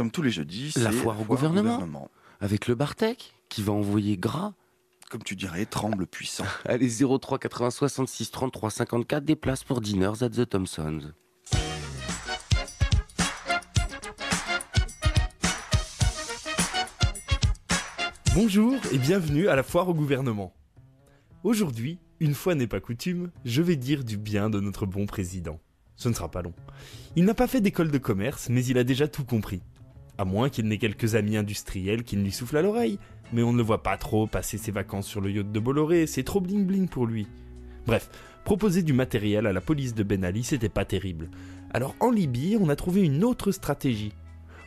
comme tous les jeudis, c'est La foire au gouvernement. Avec le Bartek, qui va envoyer gras. Comme tu dirais, tremble puissant. Allez, 03 80 66 33 54, des places pour Dinners at the Thompsons. Bonjour et bienvenue à la foire au gouvernement. Aujourd'hui, une fois n'est pas coutume, je vais dire du bien de notre bon président. Ce ne sera pas long. Il n'a pas fait d'école de commerce, mais il a déjà tout compris. À moins qu'il n'ait quelques amis industriels qui ne lui soufflent à l'oreille, mais on ne le voit pas trop passer ses vacances sur le yacht de Bolloré, c'est trop bling bling pour lui. Bref, proposer du matériel à la police de Ben Ali, c'était pas terrible. Alors en Libye, on a trouvé une autre stratégie.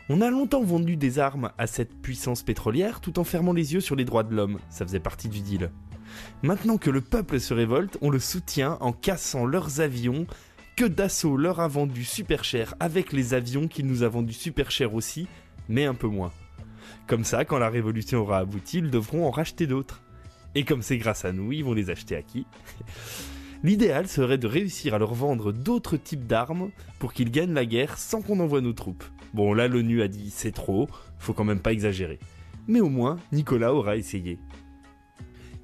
On a longtemps vendu des armes à cette puissance pétrolière tout en fermant les yeux sur les droits de l'homme, ça faisait partie du deal. Maintenant que le peuple se révolte, on le soutient en cassant leurs avions que Dassault leur a vendu super cher avec les avions qu'il nous a vendus super cher aussi, mais un peu moins. Comme ça, quand la révolution aura abouti, ils devront en racheter d'autres. Et comme c'est grâce à nous, ils vont les acheter à qui ? L'idéal serait de réussir à leur vendre d'autres types d'armes pour qu'ils gagnent la guerre sans qu'on envoie nos troupes. Bon, là l'ONU a dit c'est trop, faut quand même pas exagérer. Mais au moins, Nicolas aura essayé.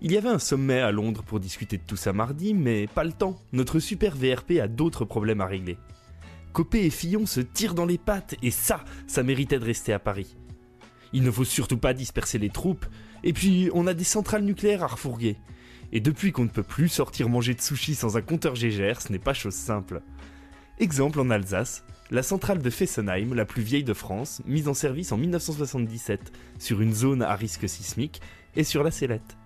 Il y avait un sommet à Londres pour discuter de tout ça mardi, mais pas le temps. Notre super VRP a d'autres problèmes à régler. Copé et Fillon se tirent dans les pattes, et ça méritait de rester à Paris. Il ne faut surtout pas disperser les troupes, et puis on a des centrales nucléaires à refourguer. Et depuis qu'on ne peut plus sortir manger de sushi sans un compteur Gégère, ce n'est pas chose simple. Exemple en Alsace, la centrale de Fessenheim, la plus vieille de France, mise en service en 1977 sur une zone à risque sismique, est sur la sellette.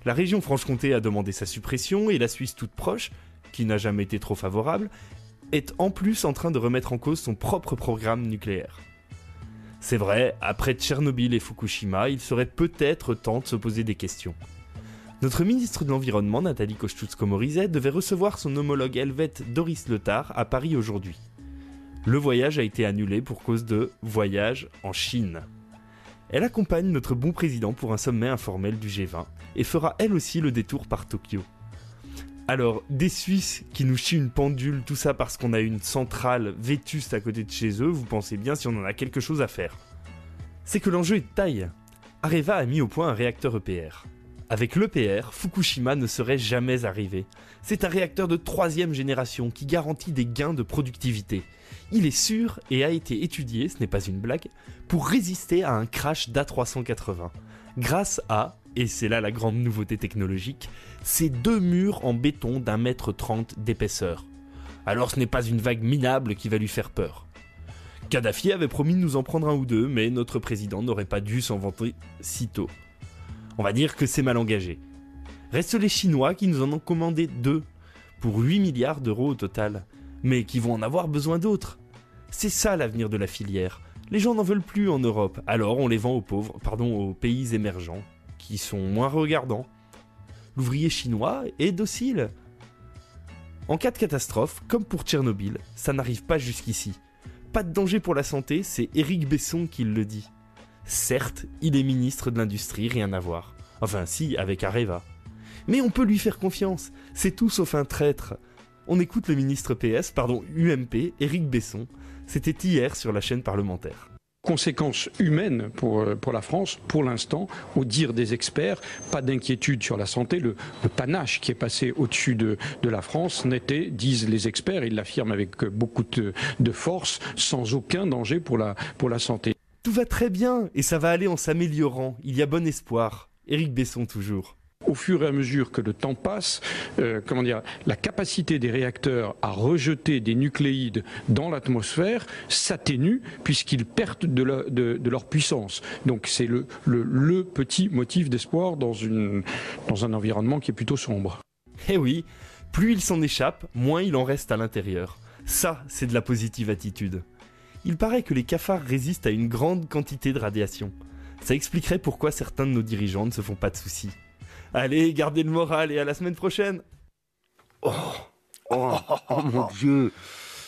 La région Franche-Comté a demandé sa suppression et la Suisse toute proche, qui n'a jamais été trop favorable, est en plus en train de remettre en cause son propre programme nucléaire. C'est vrai, après Tchernobyl et Fukushima, il serait peut-être temps de se poser des questions. Notre ministre de l'Environnement, Nathalie Kosciusko-Morizet, devait recevoir son homologue helvète Doris Leuthard à Paris aujourd'hui. Le voyage a été annulé pour cause de voyage en Chine. Elle accompagne notre bon président pour un sommet informel du G20 et fera elle aussi le détour par Tokyo. Alors, des Suisses qui nous chient une pendule, tout ça parce qu'on a une centrale vétuste à côté de chez eux, vous pensez bien si on en a quelque chose à faire. C'est que l'enjeu est de taille. Areva a mis au point un réacteur EPR. Avec l'EPR, Fukushima ne serait jamais arrivé. C'est un réacteur de 3e génération qui garantit des gains de productivité. Il est sûr et a été étudié, ce n'est pas une blague, pour résister à un crash d'A380. Grâce à, et c'est là la grande nouveauté technologique, ces 2 murs en béton d'1,30 m d'épaisseur. Alors ce n'est pas une vague minable qui va lui faire peur. Kadhafi avait promis de nous en prendre un ou deux, mais notre président n'aurait pas dû s'en vanter si tôt. On va dire que c'est mal engagé. Restent les Chinois qui nous en ont commandé 2, pour 8 milliards d'euros au total, mais qui vont en avoir besoin d'autres. C'est ça l'avenir de la filière. Les gens n'en veulent plus en Europe, alors on les vend aux pays émergents, qui sont moins regardants. L'ouvrier chinois est docile. En cas de catastrophe, comme pour Tchernobyl, ça n'arrive pas jusqu'ici. Pas de danger pour la santé, c'est Éric Besson qui le dit. Certes, il est ministre de l'Industrie, rien à voir. Enfin si, avec Areva. Mais on peut lui faire confiance, c'est tout sauf un traître. On écoute le ministre UMP, Éric Besson. C'était hier sur la chaîne parlementaire. Conséquences humaines pour la France, pour l'instant, au dire des experts, pas d'inquiétude sur la santé. Le panache qui est passé au-dessus de la France n'était, disent les experts, ils l'affirment avec beaucoup de force, sans aucun danger pour la santé. Tout va très bien, et ça va aller en s'améliorant. Il y a bon espoir. Éric Besson toujours. Au fur et à mesure que le temps passe, la capacité des réacteurs à rejeter des nucléides dans l'atmosphère s'atténue puisqu'ils perdent de leur puissance. Donc c'est le petit motif d'espoir dans un environnement qui est plutôt sombre. Eh oui, plus il s'en échappe, moins il en reste à l'intérieur. Ça, c'est de la positive attitude. Il paraît que les cafards résistent à une grande quantité de radiation. Ça expliquerait pourquoi certains de nos dirigeants ne se font pas de soucis. Allez, gardez le moral et à la semaine prochaine. Oh mon Dieu.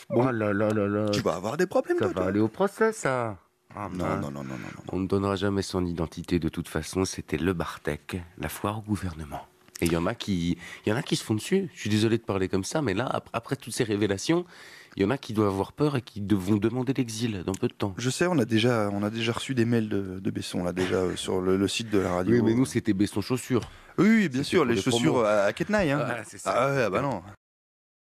Oh là là là là. Tu vas avoir des problèmes, Ça toi. va aller au procès, ça. Non. On ne donnera jamais son identité de toute façon, c'était le Bartek, la foire au gouvernement. Et il y en a qui se font dessus. Je suis désolé de parler comme ça, mais là, après toutes ces révélations, il y en a qui doivent avoir peur et qui vont demander l'exil dans peu de temps. Je sais, on a déjà reçu des mails de Besson, là, déjà, sur le site de la radio. Oui, mais nous, c'était Besson Chaussures. Oui, bien C'était sûr, pour les les chaussures promos. à Ketnaï. Hein. Ouais, c'est ça. Ah ouais, bah non.